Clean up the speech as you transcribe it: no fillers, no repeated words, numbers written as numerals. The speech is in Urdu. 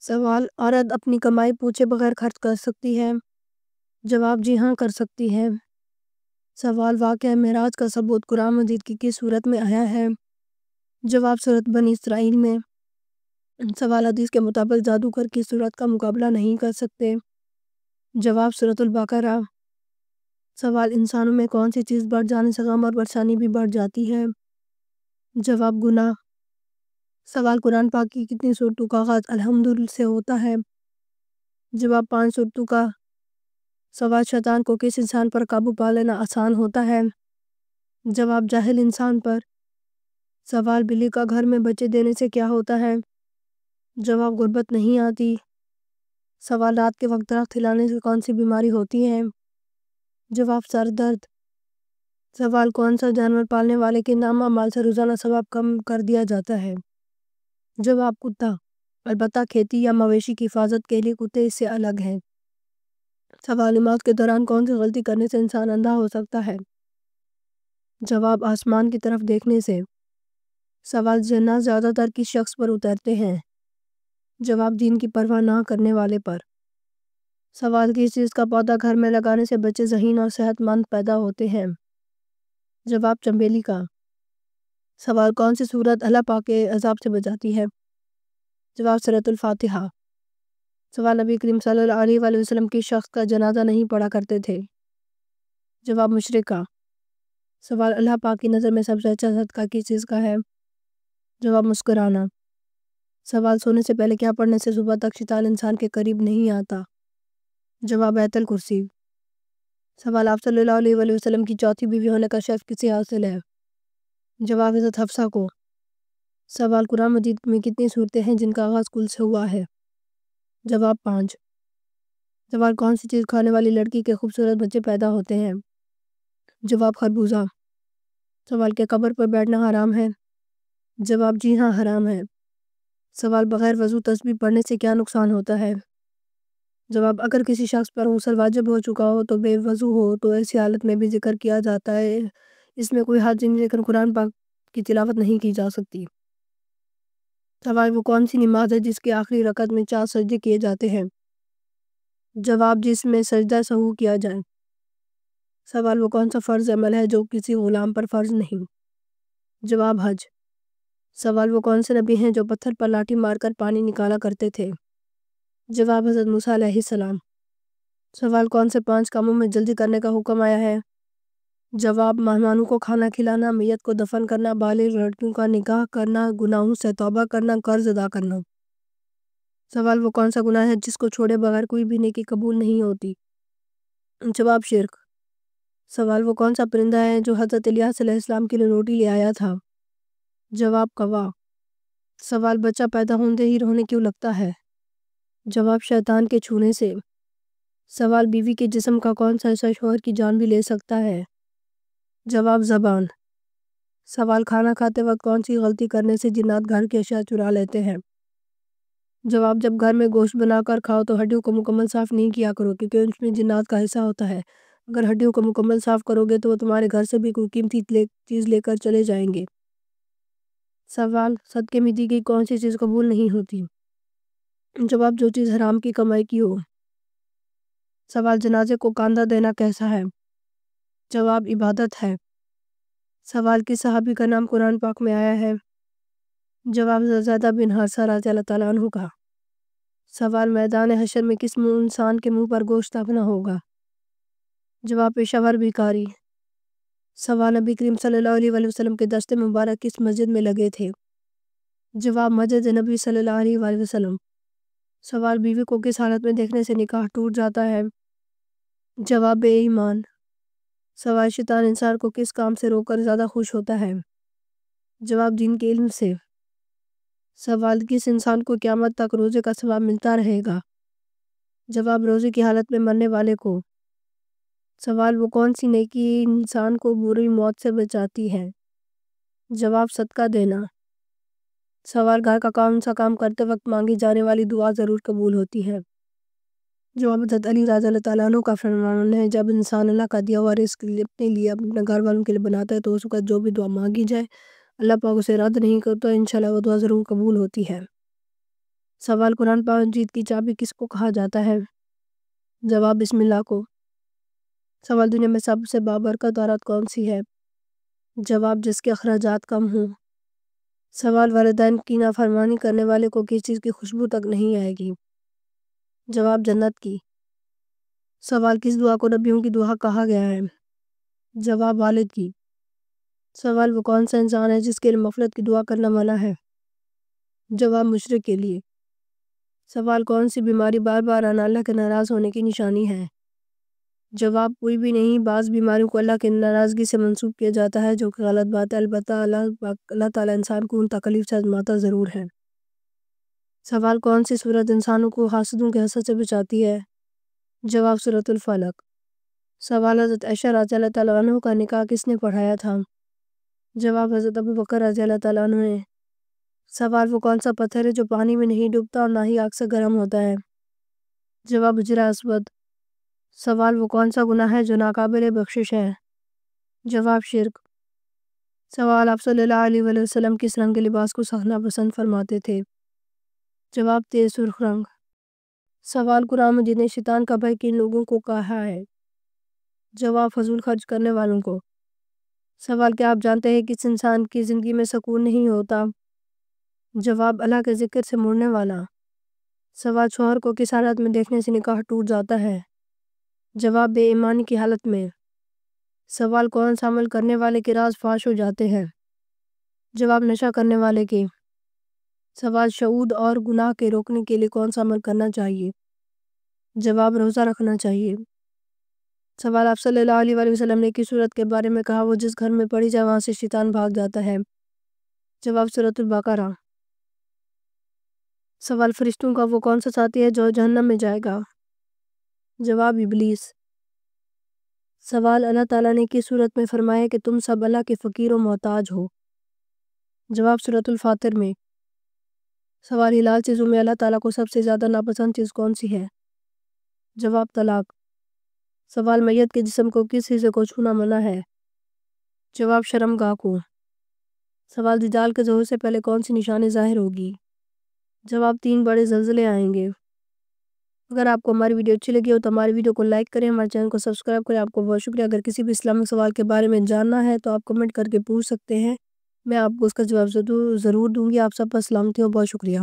سوال: عورت اپنی کمائی پوچھے بغیر خرچ کر سکتی ہے؟ جواب: جی ہاں، کر سکتی ہے۔ سوال: واقعہ معراج کا ثبوت قرآن مجید کی کس سورت میں آیا ہے؟ جواب: سورۃ بنی اسرائیل میں۔ سوال: حدیث کے مطابق جادوگر کس سورت کا مقابلہ نہیں کر سکتے؟ جواب: سورۃ البقرہ۔ سوال: انسانوں میں کون سی چیز بڑھ جانے سے غم اور پریشانی بھی بڑھ جاتی ہے؟ جواب: گناہ۔ سوال: قرآن پاک کی کتنی صورتوں کا آغاز الحمد سے ہوتا ہے؟ جواب: 5 صورتوں کا۔ سوال: شیطان کو کس انسان پر قابو پا لینا آسان ہوتا ہے؟ جواب: جاہل انسان پر۔ سوال: بلی کا گھر میں بچے دینے سے کیا ہوتا ہے؟ جواب: غربت نہیں آتی۔ سوال: رات کے وقت درخت ہلانے سے کون سی بیماری ہوتی ہے؟ جواب: سر درد۔ سوال: کون سا جانور پالنے والے کے نام اعمال سے روزانہ ثواب کم کر دیا جاتا ہے؟ جواب: کتا۔ البتہ کھیتی یا مویشی کی حفاظت کے لیے کتے اس سے الگ ہیں۔ سوال: نماز کے دوران کون سی غلطی کرنے سے انسان اندھا ہو سکتا ہے؟ جواب: آسمان کی طرف دیکھنے سے۔ سوال: جنات زیادہ تر کس شخص پر اترتے ہیں؟ جواب: دین کی پرواہ نہ کرنے والے پر۔ سوال: کس چیز کا پودا گھر میں لگانے سے بچے ذہین اور صحت مند پیدا ہوتے ہیں؟ جواب: چنبیلی کا۔ سوال: کون سی سورت اللہ پاک کے عذاب سے بچاتی ہے؟ جواب: سورۃ الفاتحہ۔ سوال: نبی کریم صلی اللہ علیہ وآلہ وسلم کس شخص کا جنازہ نہیں پڑھا کرتے تھے؟ جواب: مشرکہ۔ سوال: اللہ پاک کی نظر میں سب سے اچھا صدقہ کس چیز کا ہے؟ جواب: مسکرانا۔ سوال: سونے سے پہلے کیا پڑھنے سے صبح تک شیطان انسان کے قریب نہیں آتا؟ جواب: آیت الکرسی۔ سوال: آپ صلی اللہ علیہ وآلہ وسلم کی چوتھی بیوی ہونے کا شرف کسے حاصل ہے؟ جواب: حضرت حفصہ کو۔ سوال: قرآن مجید میں کتنی صورتیں ہیں جن کا آغاز کل سے ہوا ہے؟ جواب: 5۔ سوال: کون سی چیز کھانے والی لڑکی کے خوبصورت بچے پیدا ہوتے ہیں؟ جواب: خربوزہ۔ سوال: کیا قبر پر بیٹھنا حرام ہے؟ جواب: جی ہاں، حرام ہے۔ سوال: بغیر وضو تسبیح پڑھنے سے کیا نقصان ہوتا ہے؟ جواب: اگر کسی شخص پر غسل واجب ہو چکا ہو تو بے وضو ہو تو ایسی حالت میں بھی ذکر کیا جاتا ہے، اس میں کوئی حرج نہیں، لیکن قرآن پاک کی تلاوت نہیں کی جا سکتی۔ سوال: وہ کون سی نماز ہے جس کے آخری رکعت میں 4 سجدے کیے جاتے ہیں؟ جواب: جس میں سجدہ سہو کیا جائے۔ سوال: وہ کون سا فرض عمل ہے جو کسی غلام پر فرض نہیں؟ جواب: حج۔ سوال: وہ کون سے نبی ہیں جو پتھر پر لاٹھی مار کر پانی نکالا کرتے تھے؟ جواب: حضرت موسیٰ علیہ السلام۔ سوال: کون سے 5 کاموں میں جلدی کرنے کا حکم آیا ہے؟ جواب: مہمانوں کو کھانا کھلانا، میت کو دفن کرنا، بالغ لڑکیوں کا نکاح کرنا، گناہوں سے توبہ کرنا، قرض ادا کرنا۔ سوال: وہ کون سا گناہ ہے جس کو چھوڑے بغیر کوئی بھی نیکی قبول نہیں ہوتی؟ جواب: شرک۔ سوال: وہ کون سا پرندہ ہے جو حضرت الیاس علیہ السلام کے لیے روٹی لے آیا تھا؟ جواب: کوا۔ سوال: بچہ پیدا ہوتے ہی رونے کیوں لگتا ہے؟ جواب: شیطان کے چھونے سے۔ سوال: بیوی کے جسم کا کون سا حصہ شوہر کی جان بھی لے سکتا ہے؟ جواب: زبان۔ سوال: کھانا کھاتے وقت کون سی غلطی کرنے سے جنات گھر کی اشیاء چرا لیتے ہیں؟ جواب: جب گھر میں گوشت بنا کر کھاؤ تو ہڈیوں کو مکمل صاف نہیں کیا کرو، کیونکہ ان میں جنات کا حصہ ہوتا ہے۔ اگر ہڈیوں کو مکمل صاف کرو گے تو وہ تمہارے گھر سے بھی کوئی قیمتی چیز لے کر چلے جائیں گے۔ سوال: صدقے میں دی گئی کون سی چیز قبول نہیں ہوتی؟ جواب: جو چیز حرام کی کمائی کی ہو۔ سوال: جنازے کو کاندھا دینا کیسا ہے؟ جواب: عبادت ہے۔ سوال: کس صحابی کا نام قرآن پاک میں آیا ہے؟ جواب: زیدہ بن حارثہ رضی اللہ تعالیٰ عنہ کا۔ سوال: میدان حشر میں کس انسان کے منہ پر گوشت دفنا ہوگا؟ جواب: پیشہ ور بھکاری۔ سوال: نبی کریم صلی اللہ علیہ وآلہ وسلم کے دست مبارک کس مسجد میں لگے تھے؟ جواب: مسجد نبی صلی اللہ علیہ وآلہ وسلم۔ سوال: بیوی کو کس حالت میں دیکھنے سے نکاح ٹوٹ جاتا ہے؟ جواب: بے ایمان۔ سوال: شیطان انسان کو کس کام سے روک کر زیادہ خوش ہوتا ہے؟ جواب: دین کے علم سے۔ سوال: کس انسان کو قیامت تک روزے کا ثواب ملتا رہے گا؟ جواب: روزے کی حالت میں مرنے والے کو۔ سوال: وہ کون سی نیکی انسان کو بری موت سے بچاتی ہے؟ جواب: صدقہ دینا۔ سوال: گھر کا کون سا کام کرتے وقت مانگی جانے والی دعا ضرور قبول ہوتی ہے؟ جواب: حضرت علی رضی اللہ تعالیٰ عنہ کا فرمان ہے، جب انسان اللہ کا دیا ہوا رزق اپنے لیے اپنے گھر والوں کے لیے بناتا ہے تو اس وقت جو بھی دعا مانگی جائے اللہ پاک اسے رد نہیں کرتا، انشاءاللہ وہ دعا ضرور قبول ہوتی ہے۔ سوال قرآن پاک جیت کی چابی کس کو کہا جاتا ہے؟ جواب بسم اللہ کو۔ سوال دنیا میں سب سے بابرکت عورت کون سی ہے؟ جواب جس کے اخراجات کم ہوں۔ سوال والدین کی نافرمانی کرنے والے کو کس چیز کی خوشبو تک نہیں آئے گی؟ جواب جنت کی۔ سوال کس دعا کو نبیوں کی دعا کہا گیا ہے؟ جواب والد کی۔ سوال وہ کون سا انسان ہے جس کے لیے مغفرت کی دعا کرنا منع ہے؟ جواب مشرک کے لیے۔ سوال کون سی بیماری بار بار آنا اللہ کے ناراض ہونے کی نشانی ہے؟ جواب کوئی بھی نہیں، بعض بیماریوں کو اللہ کے ناراضگی سے منسوب کیا جاتا ہے جو کہ غلط بات ہے، البتہ اللہ تعالیٰ انسان کو ان تکلیف سے آزماتا ضرور ہے۔ سوال کون سی سورت انسانوں کو حاسدوں کے حسد سے بچاتی ہے؟ جواب سورۃ الفلق۔ سوال حضرت عائشہ رضی اللہ تعالیٰ عنہ کا نکاح کس نے پڑھایا تھا؟ جواب حضرت ابوبکر رضی اللہ تعالیٰ عنہ نے۔ سوال وہ کون سا پتھر ہے جو پانی میں نہیں ڈوبتا اور نہ ہی آگ سے گرم ہوتا ہے؟ جواب حجرہ اسود۔ سوال وہ کون سا گناہ ہے جو ناقابل بخشش ہے؟ جواب شرک۔ سوال آپ صلی اللہ علیہ وآلہ وسلم کس رنگ کے لباس کو سخنا پسند فرماتے تھے؟ جواب تیز سرخ رنگ۔ سوال قرآن مجید نے شیطان کا بھائی کن لوگوں کو کہا ہے؟ جواب فضول خرچ کرنے والوں کو۔ سوال کیا آپ جانتے ہیں کس انسان کی زندگی میں سکون نہیں ہوتا؟ جواب اللہ کے ذکر سے مڑنے والا۔ سوال شوہر کو کس حالت میں دیکھنے سے نکاح ٹوٹ جاتا ہے؟ جواب بے ایمانی کی حالت میں۔ سوال کون سا عمل کرنے والے کے راز فاش ہو جاتے ہیں؟ جواب نشہ کرنے والے کے۔ سوال شعود اور گناہ کے روکنے کے لیے کون سا عمل کرنا چاہیے؟ جواب روزہ رکھنا چاہیے۔ سوال آپ صلی اللہ علیہ وآلہ وسلم نے کس سورت کے بارے میں کہا وہ جس گھر میں پڑھی جائے وہاں سے شیطان بھاگ جاتا ہے؟ جواب سورۃ البقرہ۔ سوال فرشتوں کا وہ کون سا ساتھی ہے جو جہنم میں جائے گا؟ جواب ابلیس۔ سوال اللہ تعالیٰ نے کس سورت میں فرمایا کہ تم سب اللہ کے فقیر و محتاج ہو؟ جواب سورۃ الفاطر میں۔ سوال حلال چیزوں میں اللہ تعالیٰ کو سب سے زیادہ ناپسند چیز کون سی ہے؟ جواب طلاق۔ سوال میت کے جسم کو کس حصے کو چھونا منع ہے؟ جواب شرمگاہ کو۔ سوال دجال کے ظہور سے پہلے کون سی نشانی ظاہر ہوگی؟ جواب 3 بڑے زلزلے آئیں گے۔ اگر آپ کو ہماری ویڈیو اچھی لگی ہو تو ہماری ویڈیو کو لائک کریں، ہمارے چینل کو سبسکرائب کریں۔ آپ کو بہت شکریہ۔ اگر کسی بھی اسلامک سوال کے بارے میں جاننا ہے تو آپ کمنٹ کر کے پوچھ سکتے ہیں، میں آپ کو اس کا جواب ضرور دوں گی۔ آپ سب پر سلامتی ہو، بہت شکریہ۔